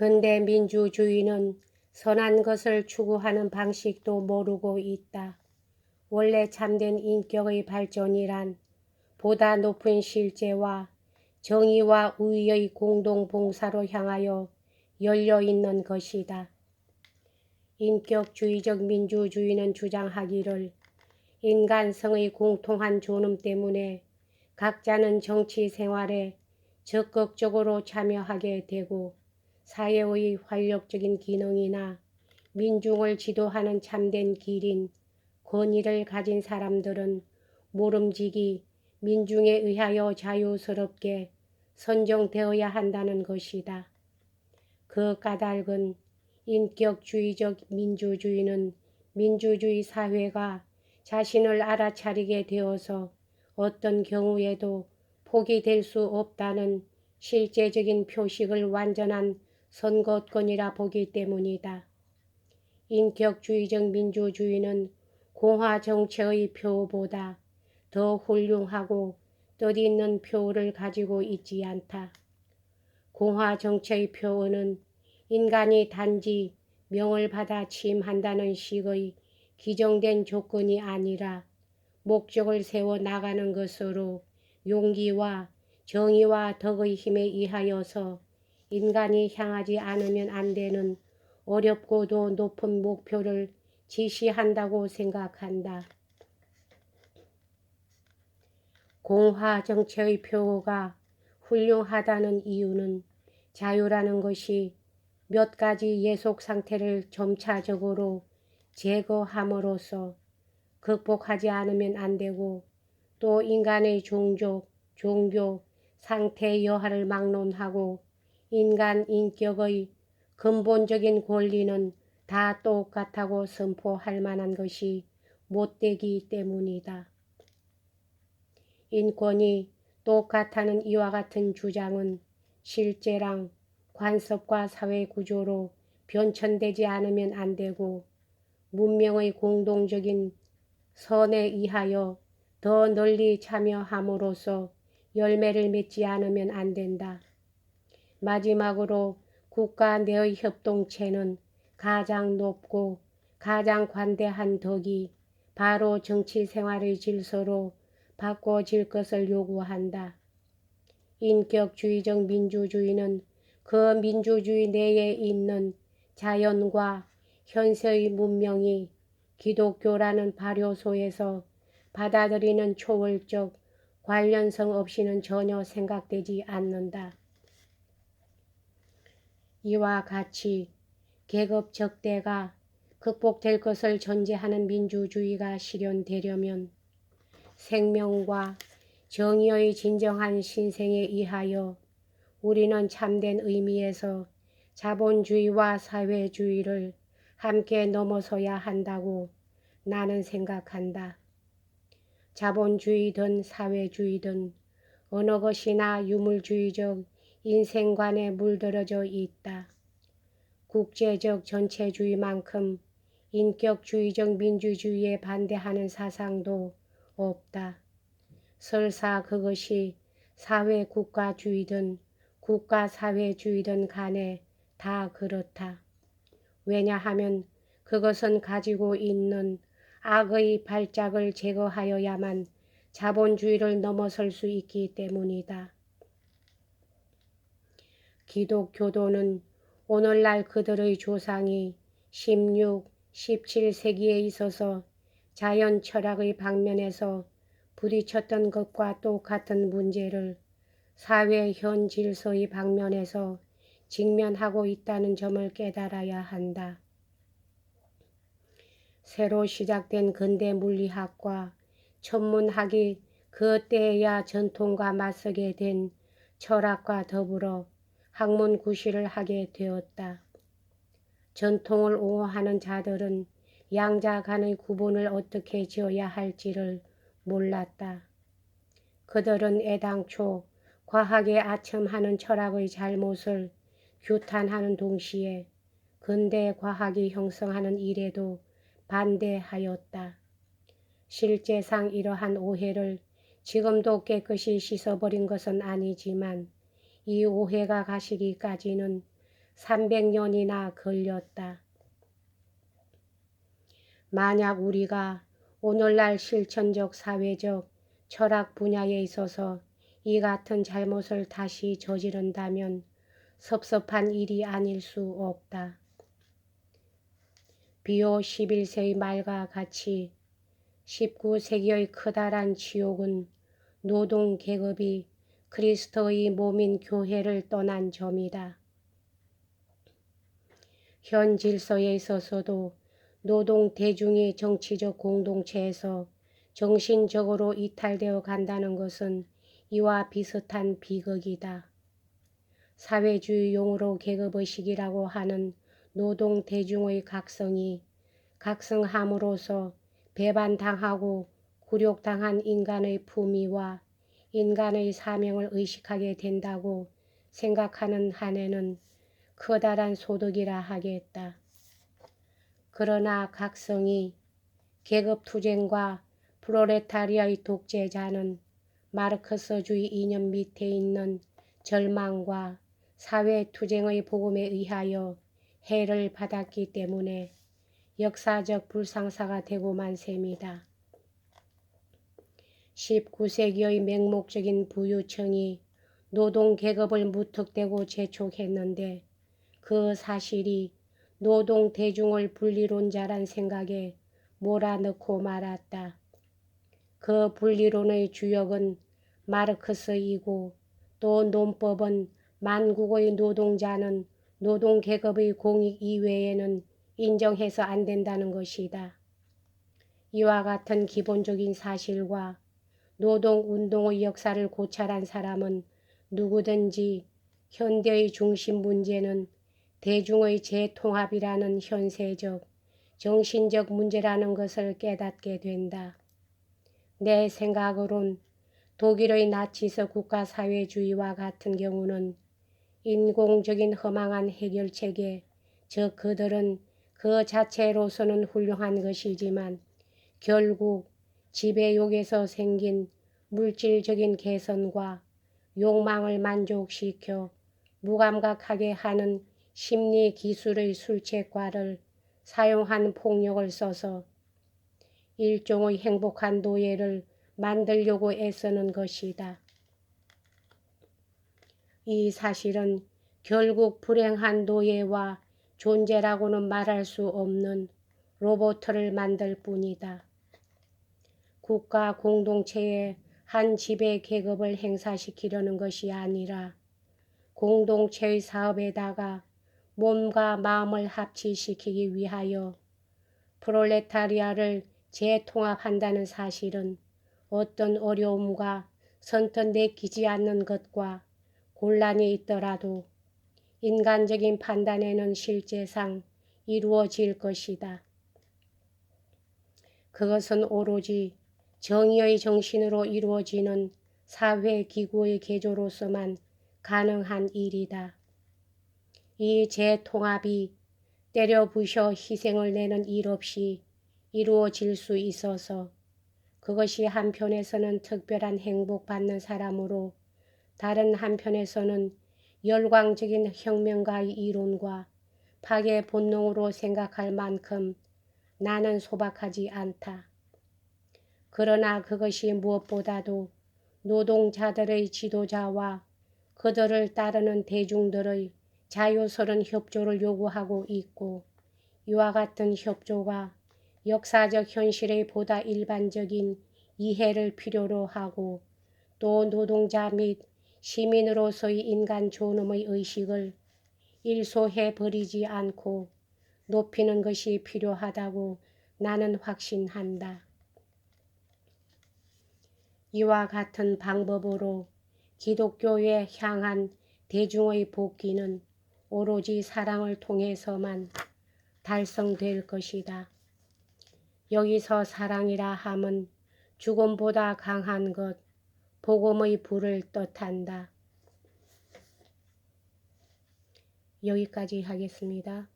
근대 민주주의는 선한 것을 추구하는 방식도 모르고 있다. 원래 참된 인격의 발전이란 보다 높은 실제와 정의와 우위의 공동봉사로 향하여 열려있는 것이다. 인격주의적 민주주의는 주장하기를 인간성의 공통한 존엄 때문에 각자는 정치 생활에 적극적으로 참여하게 되고 사회의 활력적인 기능이나 민중을 지도하는 참된 길인 권위를 가진 사람들은 모름지기 민중에 의하여 자유스럽게 선정되어야 한다는 것이다. 그 까닭은 인격주의적 민주주의는 민주주의 사회가 자신을 알아차리게 되어서 어떤 경우에도 포기될 수 없다는 실제적인 표식을 완전한 선거권이라 보기 때문이다. 인격주의적 민주주의는 공화 정체의 표보다 더 훌륭하고 뜻있는 표를 가지고 있지 않다. 공화 정체의 표어는 인간이 단지 명을 받아 취임한다는 식의 기정된 조건이 아니라 목적을 세워 나가는 것으로 용기와 정의와 덕의 힘에 의하여서 인간이 향하지 않으면 안 되는 어렵고도 높은 목표를 지시한다고 생각한다. 공화 정체의 표어가 훌륭하다는 이유는 자유라는 것이 몇 가지 예속 상태를 점차적으로 제거함으로써 극복하지 않으면 안 되고 또 인간의 종족, 종교, 상태 여하를 막론하고 인간 인격의 근본적인 권리는 다 똑같다고 선포할 만한 것이 못되기 때문이다. 인권이 똑같다는 이와 같은 주장은 실제랑 관습과 사회구조로 변천되지 않으면 안 되고 문명의 공동적인 선에 의하여 더 널리 참여함으로써 열매를 맺지 않으면 안 된다. 마지막으로 국가 내의 협동체는 가장 높고 가장 관대한 덕이 바로 정치생활의 질서로 바꿔질 것을 요구한다. 인격주의적 민주주의는 그 민주주의 내에 있는 자연과 현세의 문명이 기독교라는 발효소에서 받아들이는 초월적 관련성 없이는 전혀 생각되지 않는다. 이와 같이 계급 적대가 극복될 것을 전제하는 민주주의가 실현되려면 생명과 정의의 진정한 신생에 의하여 우리는 참된 의미에서 자본주의와 사회주의를 함께 넘어서야 한다고 나는 생각한다. 자본주의든 사회주의든 어느 것이나 유물주의적 인생관에 물들어져 있다. 국제적 전체주의만큼 인격주의적 민주주의에 반대하는 사상도 없다. 설사 그것이 사회국가주의든 국가사회주의든 간에 다 그렇다. 왜냐하면 그것은 가지고 있는 악의 발작을 제거하여야만 자본주의를 넘어설 수 있기 때문이다. 기독교도는 오늘날 그들의 조상이 16, 17세기에 있어서 자연 철학의 방면에서 부딪혔던 것과 똑같은 문제를 사회 현 질서의 방면에서 직면하고 있다는 점을 깨달아야 한다. 새로 시작된 근대 물리학과 천문학이 그때야 전통과 맞서게 된 철학과 더불어 학문 구실을 하게 되었다. 전통을 옹호하는 자들은 양자 간의 구분을 어떻게 지어야 할지를 몰랐다. 그들은 애당초 과학에 아첨하는 철학의 잘못을 규탄하는 동시에 근대 과학이 형성하는 일에도 반대하였다. 실제상 이러한 오해를 지금도 깨끗이 씻어버린 것은 아니지만 이 오해가 가시기까지는 300년이나 걸렸다. 만약 우리가 오늘날 실천적 사회적 철학 분야에 있어서 이 같은 잘못을 다시 저지른다면 섭섭한 일이 아닐 수 없다. 비오 11세의 말과 같이 19세기의 커다란 지옥은 노동계급이 그리스도의 몸인 교회를 떠난 점이다. 현 질서에 있어서도 노동 대중이 정치적 공동체에서 정신적으로 이탈되어 간다는 것은 이와 비슷한 비극이다. 사회주의 용어로 계급의식이라고 하는 노동 대중의 각성이 각성함으로써 배반당하고 굴욕당한 인간의 품위와 인간의 사명을 의식하게 된다고 생각하는 한에는 커다란 소득이라 하겠다. 그러나 각성이 계급투쟁과 프롤레타리아의 독재자는 마르크스주의 이념 밑에 있는 절망과 사회투쟁의 복음에 의하여 해를 받았기 때문에 역사적 불상사가 되고만 셈이다. 19세기의 맹목적인 부유층이 노동계급을 무턱대고 재촉했는데 그 사실이 노동대중을 분리론자란 생각에 몰아넣고 말았다. 그 분리론의 주역은 마르크스이고 또 논법은 만국의 노동자는 노동계급의 공익 이외에는 인정해서 안 된다는 것이다. 이와 같은 기본적인 사실과 노동운동의 역사를 고찰한 사람은 누구든지 현대의 중심 문제는 대중의 재통합이라는 현세적, 정신적 문제라는 것을 깨닫게 된다. 내 생각으론 독일의 나치서 국가사회주의와 같은 경우는 인공적인 허망한 해결책에 즉 그들은 그 자체로서는 훌륭한 것이지만 결국 지배욕에서 생긴 물질적인 개선과 욕망을 만족시켜 무감각하게 하는 심리 기술의 술책과를 사용한 폭력을 써서 일종의 행복한 노예를 만들려고 애쓰는 것이다. 이 사실은 결국 불행한 노예와 존재라고는 말할 수 없는 로봇을 만들 뿐이다. 국가 공동체의 한 지배 계급을 행사시키려는 것이 아니라 공동체의 사업에다가 몸과 마음을 합치시키기 위하여 프롤레타리아를 재통합한다는 사실은 어떤 어려움과 선뜻 내키지 않는 것과 곤란이 있더라도 인간적인 판단에는 실제상 이루어질 것이다. 그것은 오로지 정의의 정신으로 이루어지는 사회기구의 개조로서만 가능한 일이다. 이 재통합이 때려부셔 희생을 내는 일 없이 이루어질 수 있어서 그것이 한편에서는 특별한 행복받는 사람으로 다른 한편에서는 열광적인 혁명가의 이론과 파괴 본능으로 생각할 만큼 나는 소박하지 않다. 그러나 그것이 무엇보다도 노동자들의 지도자와 그들을 따르는 대중들의 자유스러운 협조를 요구하고 있고 이와 같은 협조가 역사적 현실의 보다 일반적인 이해를 필요로 하고 또 노동자 및 시민으로서의 인간 존엄의 의식을 일소해버리지 않고 높이는 것이 필요하다고 나는 확신한다. 이와 같은 방법으로 기독교에 향한 대중의 복귀는 오로지 사랑을 통해서만 달성될 것이다. 여기서 사랑이라 함은 죽음보다 강한 것, 복음의 불을 뜻한다. 여기까지 하겠습니다.